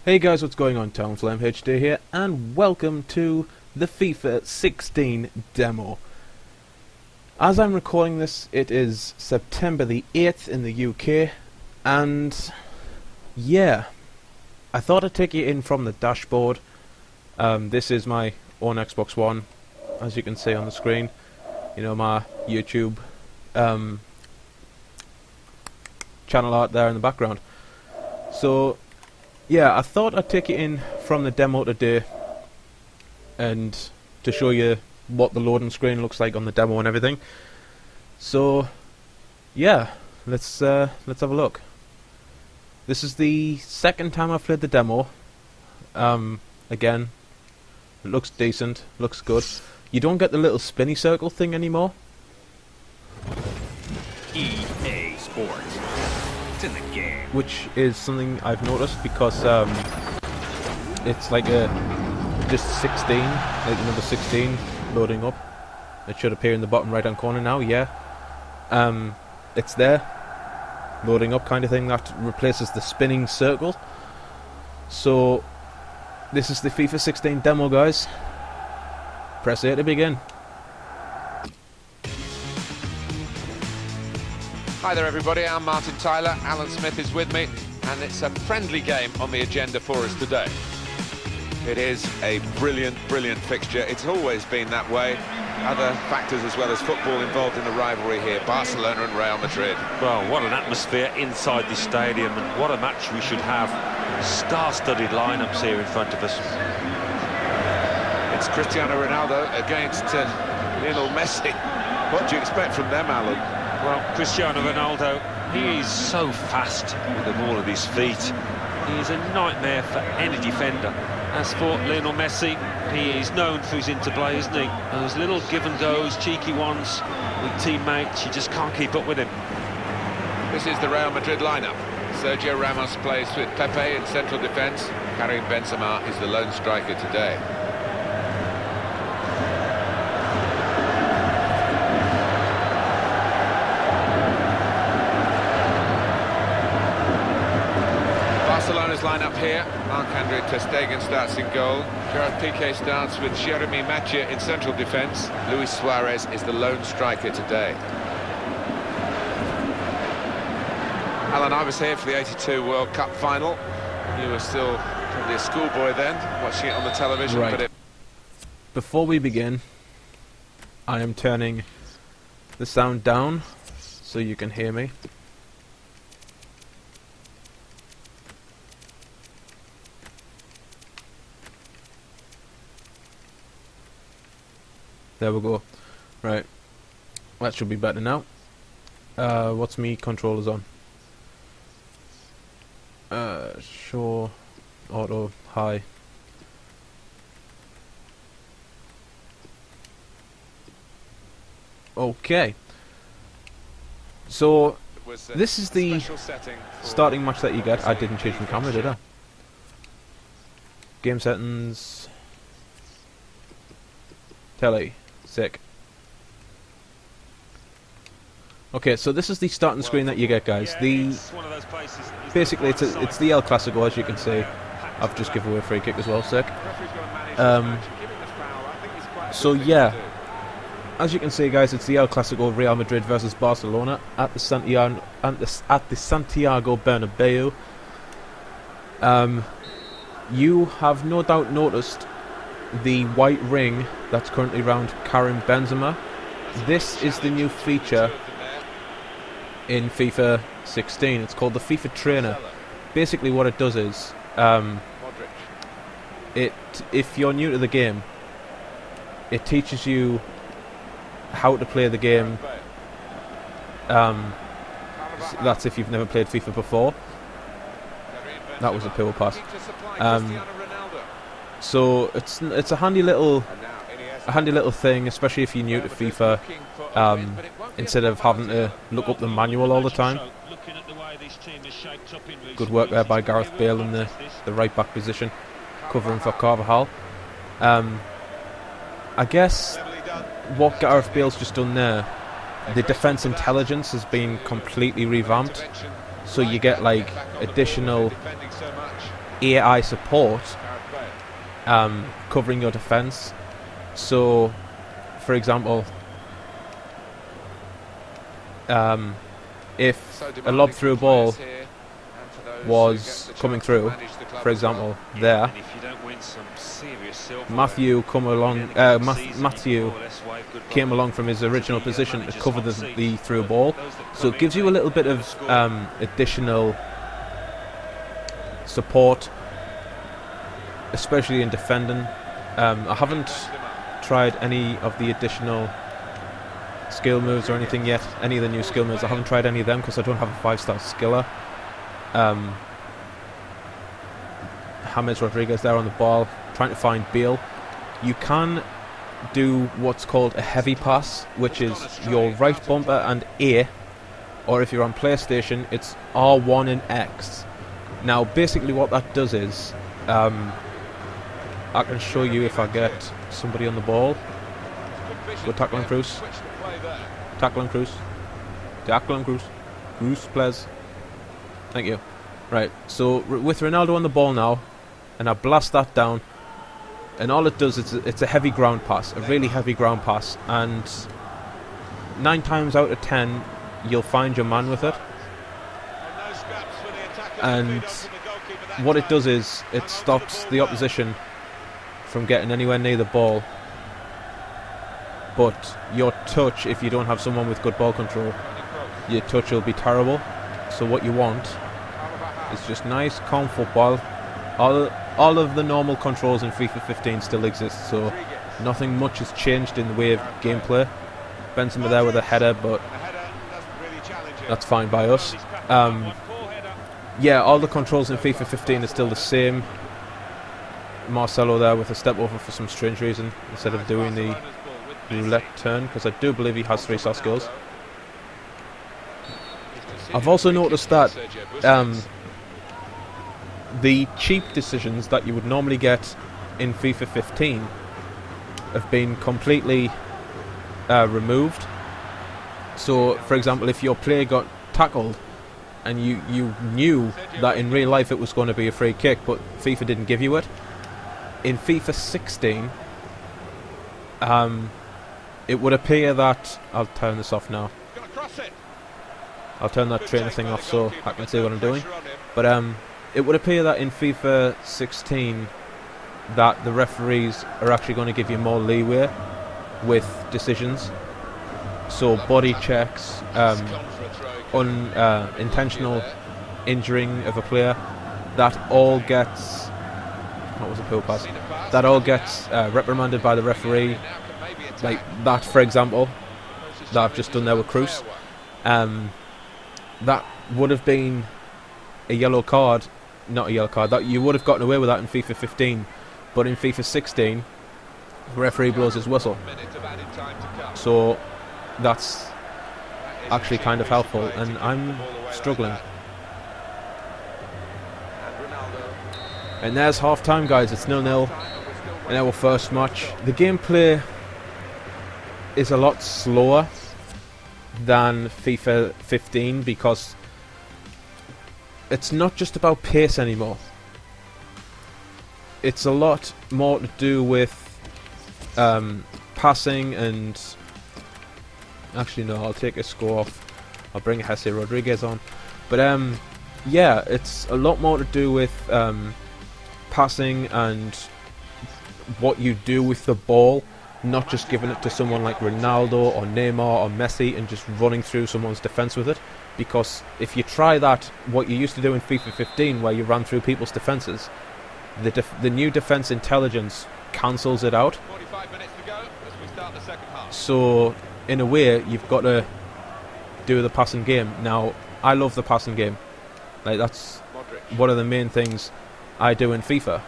Hey guys, what's going on? Townflame HD here, and welcome to the FIFA 16 demo. As I'm recording this, it is September the 8th in the UK, and yeah, I thought I'd take you in from the dashboard. This is my own Xbox One, as you can see on the screen. You know, my YouTube channel art there in the background. So yeah, I thought I'd take you in from the demo today and to show you what the loading screen looks like on the demo and everything. So yeah, let's have a look. This is the second time I've played the demo. Again, it looks decent, looks good. You don't get the little spinny circle thing anymore. EA Sports. It's in the game. Which is something I've noticed because it's like just 16, like number 16 loading up. It should appear in the bottom right hand corner now, yeah. It's there, loading up kind of thing. That replaces the spinning circle. So this is the FIFA 16 demo, guys. Press A to begin. Hi there everybody, I'm Martin Tyler, Alan Smith is with me, and it's a friendly game on the agenda for us today. It is a brilliant fixture. It's always been that way. Other factors as well as football involved in the rivalry here, Barcelona and Real Madrid. Well, what an atmosphere inside this stadium, and what a match we should have. Star-studded lineups here in front of us. It's Cristiano Ronaldo against Lionel Messi. What do you expect from them, Alan? Well, Cristiano Ronaldo, he is so fast with the ball at his feet. He is a nightmare for any defender. As for Lionel Messi, he is known for his interplay, isn't he? Those little give-and-goes, cheeky ones with teammates, you just can't keep up with him. This is the Real Madrid lineup. Sergio Ramos plays with Pepe in central defence. Karim Benzema is the lone striker today. Barcelona's lineup here. Marc-Andre ter Stegen starts in goal. Gerard Piqué starts with Jeremy Mathieu in central defence. Luis Suarez is the lone striker today. Alan, I was here for the '82 World Cup final. You were still probably a schoolboy then, watching it on the television. Right. But Before we begin, I am turning the sound down so you can hear me. There we go. Right. That should be better now. What's me controllers on? Sure. Auto. High. Okay. So, this is the starting match that you get. I didn't change my camera, did I? Game settings. Telly. Sick. Okay, so this is the starting screen that you get, guys. Basically it's the El Clasico, as you can see. I've just given away a free kick as well, sick. So yeah, as you can see, guys, it's the El Clasico, Real Madrid versus Barcelona at the Santiago Bernabeu. You have no doubt noticed the white ring that's currently around Karim Benzema. This is the new feature in FIFA 16. It's called the FIFA Trainer. Basically what it does is, if you're new to the game, it teaches you how to play the game. That's if you've never played FIFA before. That was a poor pass. So it's a handy little thing, especially if you're new to FIFA. Instead of having to look up the manual all the time. Good work there by Gareth Bale in the right back position, covering for Carvajal. I guess what Gareth Bale's just done there, the defence intelligence has been completely revamped. So you get like additional AI support covering your defense. So, for example, if a lob through ball was coming through, for example, there, Matthew came along from his original position to cover the through ball, so it gives you a little bit of additional support, especially in defending. I haven't tried any of the additional skill moves or anything yet, any of the new skill moves. I haven't tried any of them because I don't have a 5-star skiller. James Rodriguez there on the ball, trying to find Bale. You can do what's called a heavy pass, which is your right bumper and A, or if you're on PlayStation, it's R1 and X. Now, basically what that does is, I can show you if I get somebody on the ball. Good tackle and Cruz. Tackle and Cruz. Tackle and Cruz. Cruz, please. Thank you. Right, so with Ronaldo on the ball now, and I blast that down, and all it does is it's a heavy ground pass, a really heavy ground pass, and 9 times out of 10 you'll find your man with it. And what it does is it stops the opposition from getting anywhere near the ball, but your touch, if you don't have someone with good ball control, your touch will be terrible. So what you want is just nice, calm football. All of the normal controls in FIFA 15 still exist, so nothing much has changed in the way of gameplay. Benzema there with a header, but that's fine by us. Yeah, all the controls in FIFA 15 are still the same. Marcelo there with a step over for some strange reason, instead of doing the roulette turn, because I do believe he has 3-star skills. I've also noticed that the cheap decisions that you would normally get in FIFA 15 have been completely removed. So, for example, if your player got tackled and you knew that in real life it was going to be a free kick, but FIFA didn't give you it, in FIFA 16 it would appear that... I'll turn this off now. I'll turn that trainer thing off so I can see what I'm doing. But it would appear that in FIFA 16 that the referees are actually going to give you more leeway with decisions. So body checks, intentional injuring of a player, that all gets... What was a poor pass? That all gets reprimanded by the referee. Like that, for example, that I've just done there with Cruz. That would have been a yellow card, not a yellow card, that you would have gotten away with that in FIFA 15, but in FIFA 16 the referee blows his whistle, so that's actually kind of helpful, and I'm struggling. And there's half time, guys. It's 0-0 in our first match. The gameplay is a lot slower than FIFA 15 because it's not just about pace anymore. It's a lot more to do with passing and... Actually no, I'll take a score off. I'll bring Jesse Rodriguez on. But yeah, it's a lot more to do with passing and what you do with the ball, not just giving it to someone like Ronaldo or Neymar or Messi and just running through someone's defence with it. Because if you try that, what you used to do in FIFA 15 where you ran through people's defences, the new defence intelligence cancels it out. 45 minutes to go as we start the second half. So in a way you've got to do the passing game. Now I love the passing game, like that's one of the main things I do in FIFA.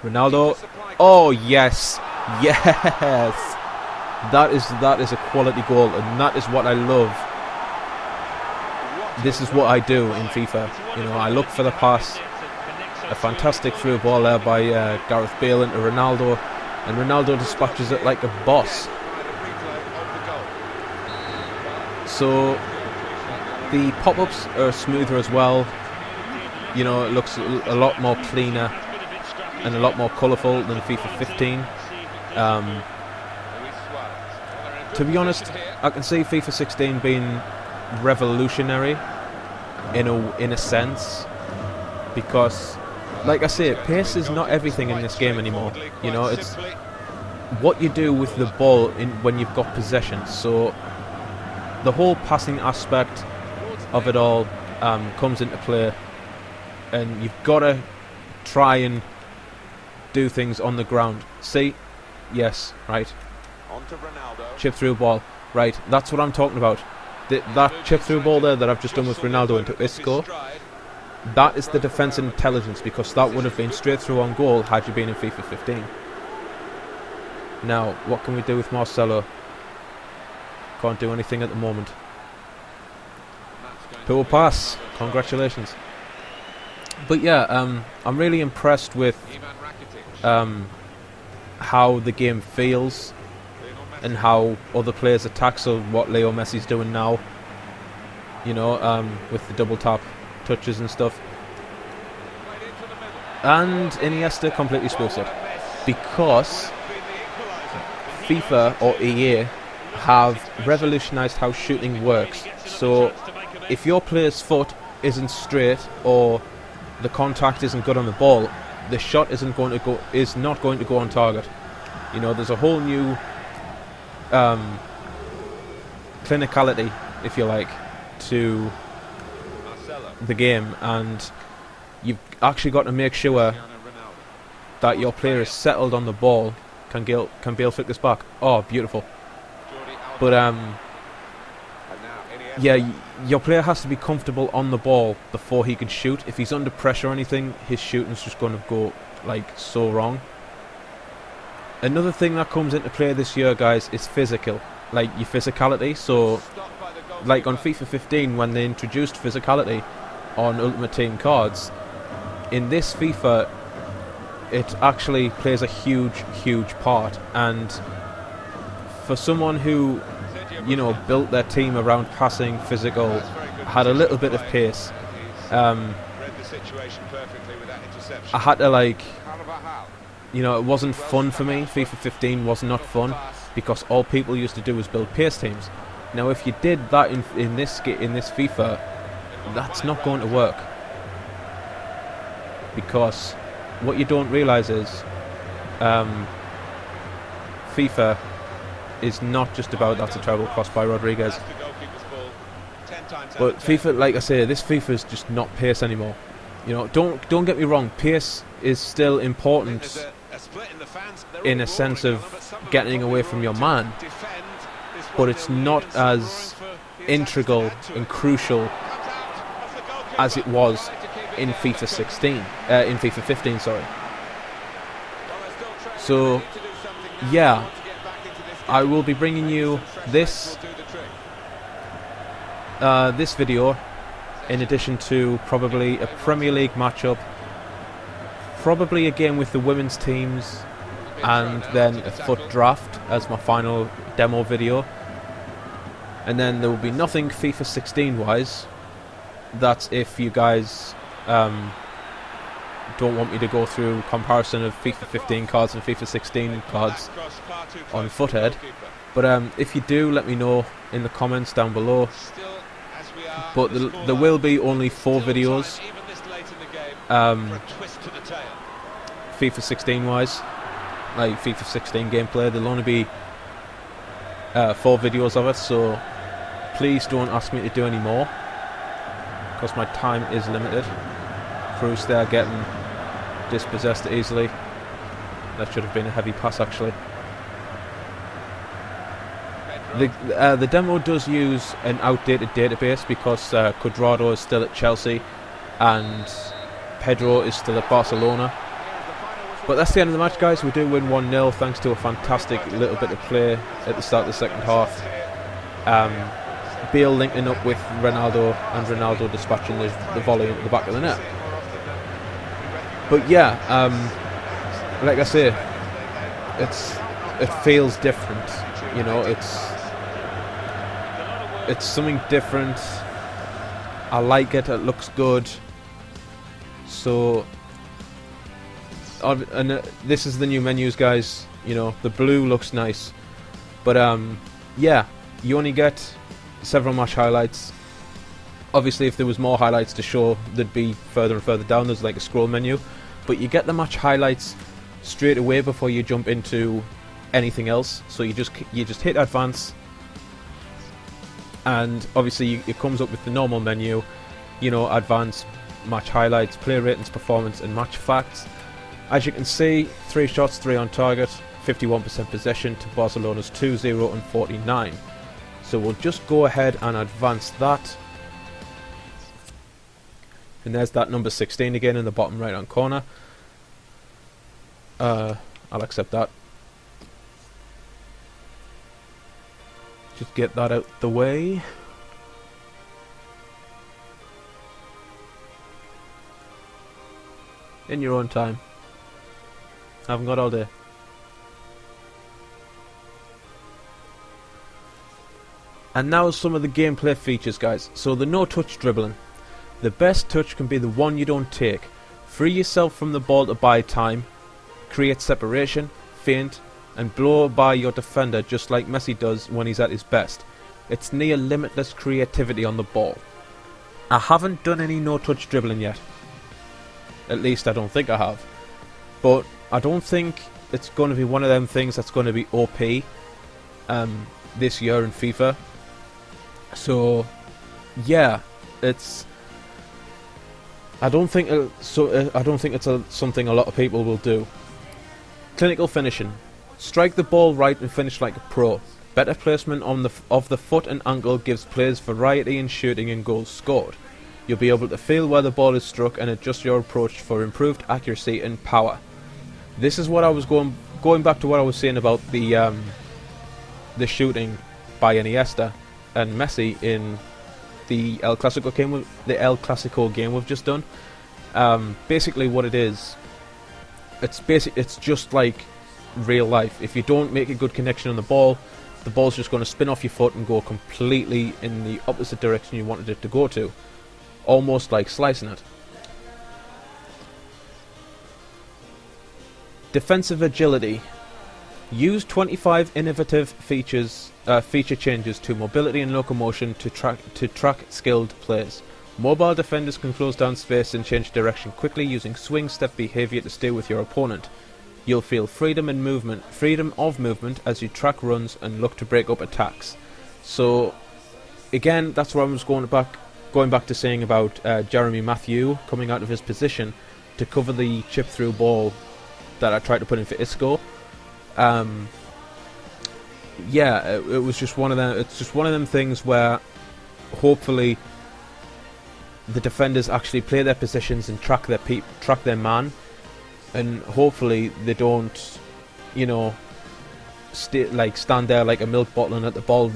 Ronaldo, oh yes, yes, that is a quality goal, and that is what I love. This is what I do in FIFA. You know, I look for the pass. A fantastic through ball there by Gareth Bale into Ronaldo, and Ronaldo dispatches it like a boss. So the pop-ups are smoother as well. You know, it looks a lot more cleaner and a lot more colourful than FIFA 15. To be honest, I can see FIFA 16 being revolutionary in a sense, because, like I say, pace is not everything in this game anymore. You know, it's what you do with the ball when you've got possession. So the whole passing aspect of it all comes into play, and you've got to try and do things on the ground. See? Yes, right. Chip through ball. Right, that's what I'm talking about. That chip through ball there that I've just done with Ronaldo into Isco, that is the defence intelligence, because that would have been straight through on goal had you been in FIFA 15. Now, what can we do with Marcelo? Can't do anything at the moment. Poor pass. Congratulations. But yeah, I'm really impressed with how the game feels and how other players attack. So what Leo Messi's doing now, you know, with the double tap touches and stuff. And Iniesta completely spoofs it, because FIFA or EA have revolutionised how shooting works. So if your player's foot isn't straight or the contact isn't good on the ball, the shot is not going to go on target. You know, there's a whole new clinicality, if you like, to the game, and you've actually got to make sure that your player is settled on the ball. Can Bale flick this back? Oh, beautiful. But yeah, your player has to be comfortable on the ball before he can shoot. If he's under pressure or anything, his shooting's just going to go like so wrong. Another thing that comes into play this year, guys, is physical, like your physicality. So, like on FIFA 15, when they introduced physicality on Ultimate Team cards, in this FIFA, it actually plays a huge part. And for someone who, you know, built their team around passing, physical, had a little bit of pace, I had to, like, you know, it wasn't fun for me. FIFA 15 was not fun, because all people used to do was build pace teams. Now, if you did that in this FIFA, that's not going to work, because what you don't realise is FIFA is not just about, that's a terrible cross by Rodriguez, but FIFA, like I say, this FIFA is just not pace anymore. You know, don't get me wrong, pace is still important in a sense of getting away from your man, but it's not as integral and crucial as it was in FIFA 16, in FIFA 15, sorry. So, yeah, I will be bringing you this video, in addition to probably a Premier League matchup, probably a game with the women's teams, and then a FUT draft as my final demo video. And then there will be nothing FIFA 16 wise. That's if you guys don't want me to go through comparison of FIFA 15 cards and FIFA 16 cards on Foothead. But if you do, let me know in the comments down below. But there will be only 4 videos FIFA 16 wise, like FIFA 16 gameplay. There'll only be 4 videos of it, so please don't ask me to do any more, because my time is limited. Cruz there getting dispossessed easily. That should have been a heavy pass, actually. The demo does use an outdated database, because Cuadrado is still at Chelsea and Pedro is still at Barcelona. But that's the end of the match, guys. We do win 1-0 thanks to a fantastic little bit of play at the start of the second half. Bale linking up with Ronaldo, and Ronaldo dispatching the volley at the back of the net. But yeah, like I say, it feels different. You know, it's something different. I like it. It looks good. So, and this is the new menus, guys. You know, the blue looks nice, but yeah, you only get several match highlights. Obviously, if there was more highlights to show, they'd be further and further down. There's like a scroll menu, but you get the match highlights straight away before you jump into anything else. So you just hit advance, and obviously it comes up with the normal menu. You know, advance, match highlights, play ratings, performance, and match facts. As you can see, 3 shots, 3 on target, 51% possession to Barcelona's 2-0 and 49. So we'll just go ahead and advance that. And there's that number 16 again in the bottom right hand corner. I'll accept that. Just get that out the way. In your own time. I haven't got all day. And now some of the gameplay features, guys. So the no touch dribbling. The best touch can be the one you don't take. Free yourself from the ball to buy time, create separation, feint, and blow by your defender just like Messi does when he's at his best. It's near limitless creativity on the ball. I haven't done any no touch dribbling yet. At least I don't think I have. But I don't think it's going to be one of them things that's going to be OP this year in FIFA. So yeah, it's. I don't think it's something a lot of people will do. Clinical finishing. Strike the ball right and finish like a pro. Better placement of the foot and ankle gives players variety in shooting and goals scored. You'll be able to feel where the ball is struck and adjust your approach for improved accuracy and power. This is what I was going back to what I was saying about the shooting by Iniesta and Messi in the El Clasico game we've just done. Basically, what it is, it's just like real life. If you don't make a good connection on the ball's just going to spin off your foot and go completely in the opposite direction you wanted it to go to, almost like slicing it. Defensive agility. Use 25 innovative feature changes to mobility and locomotion to track skilled players. Mobile defenders can close down space and change direction quickly using swing step behavior to stay with your opponent. You'll feel freedom of movement as you track runs and look to break up attacks. So again, that's where I was going back to saying about Jeremy Matthew coming out of his position to cover the chip through ball that I tried to put in for Isco. Yeah, it was just one of them. It's just one of them things where hopefully the defenders actually play their positions and track their man, and hopefully they don't, you know, stand there like a milk bottle and let the ball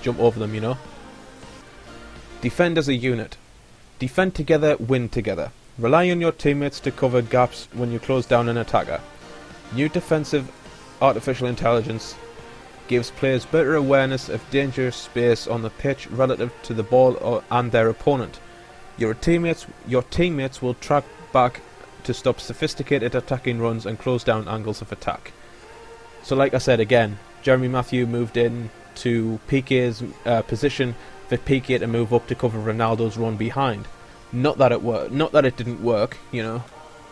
jump over them. You know. Defend as a unit. Defend together, win together. Rely on your teammates to cover gaps when you close down an attacker. New defensive artificial intelligence gives players better awareness of dangerous space on the pitch relative to the ball and their opponent. Your teammates will track back to stop sophisticated attacking runs and close down angles of attack. So like I said again, Jeremy Matthew moved in to Piqué's position for Piqué to move up to cover Ronaldo's run behind. Not that it didn't work, you know.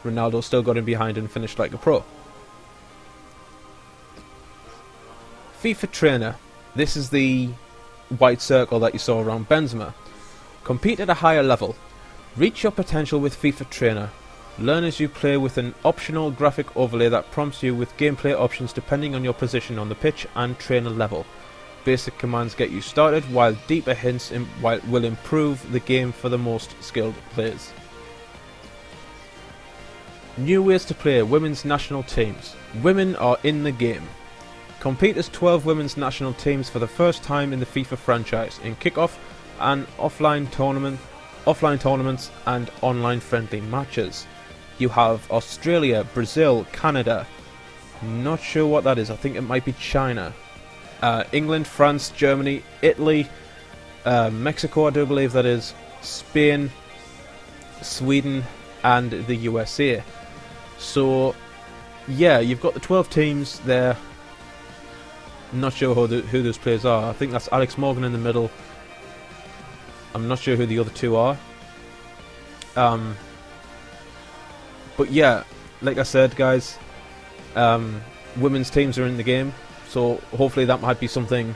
Ronaldo still got in behind and finished like a pro. FIFA Trainer. This is the white circle that you saw around Benzema. Compete at a higher level. Reach your potential with FIFA Trainer. Learn as you play with an optional graphic overlay that prompts you with gameplay options depending on your position on the pitch and trainer level. Basic commands get you started, while deeper hints will improve the game for the most skilled players. New ways to play women's national teams. Women are in the game. Compete as 12 women's national teams for the first time in the FIFA franchise in kick-off and offline tournaments and online friendly matches. You have Australia, Brazil, Canada. Not sure what that is. I think it might be China. England, France, Germany, Italy, Mexico, I do believe that is, Spain, Sweden, and the USA. So yeah, you've got the 12 teams there. I'm not sure who those players are. I think that's Alex Morgan in the middle. I'm not sure who the other two are. But yeah, like I said, guys, women's teams are in the game, so hopefully that might be something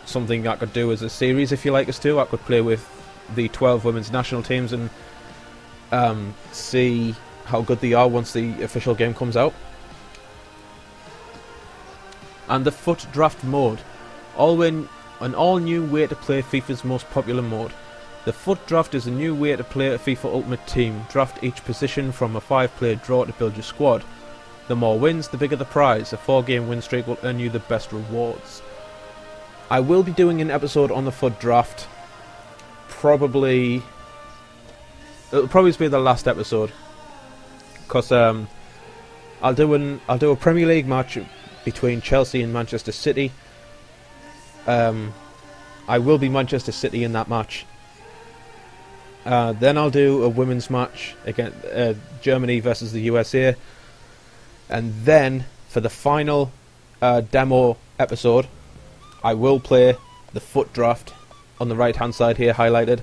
something I could do as a series if you like us to. I could play with the 12 women's national teams and see how good they are once the official game comes out. And the FUT Draft mode, an all-new way to play FIFA's most popular mode. The FUT Draft is a new way to play a FIFA Ultimate Team. Draft each position from a 5-player draw to build your squad. The more wins, the bigger the prize. A 4-game win streak will earn you the best rewards. I will be doing an episode on the FUT Draft. It'll probably be the last episode, because I'll do a Premier League match between Chelsea and Manchester City. I will be Manchester City in that match. Then I'll do a women's match against Germany versus the USA. And then, for the final demo episode, I will play the FUT Draft on the right hand side here highlighted.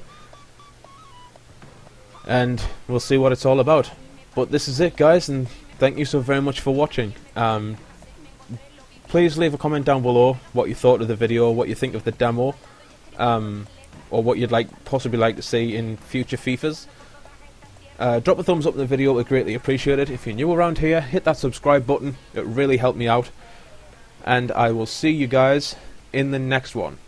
And we'll see what it's all about. But this is it, guys, and thank you so very much for watching. Please leave a comment down below what you thought of the video, what you think of the demo, or what you'd possibly like to see in future FIFAs. Drop a thumbs up in the video, we'd greatly appreciate it. If you're new around here, hit that subscribe button, it really helped me out. And I will see you guys in the next one.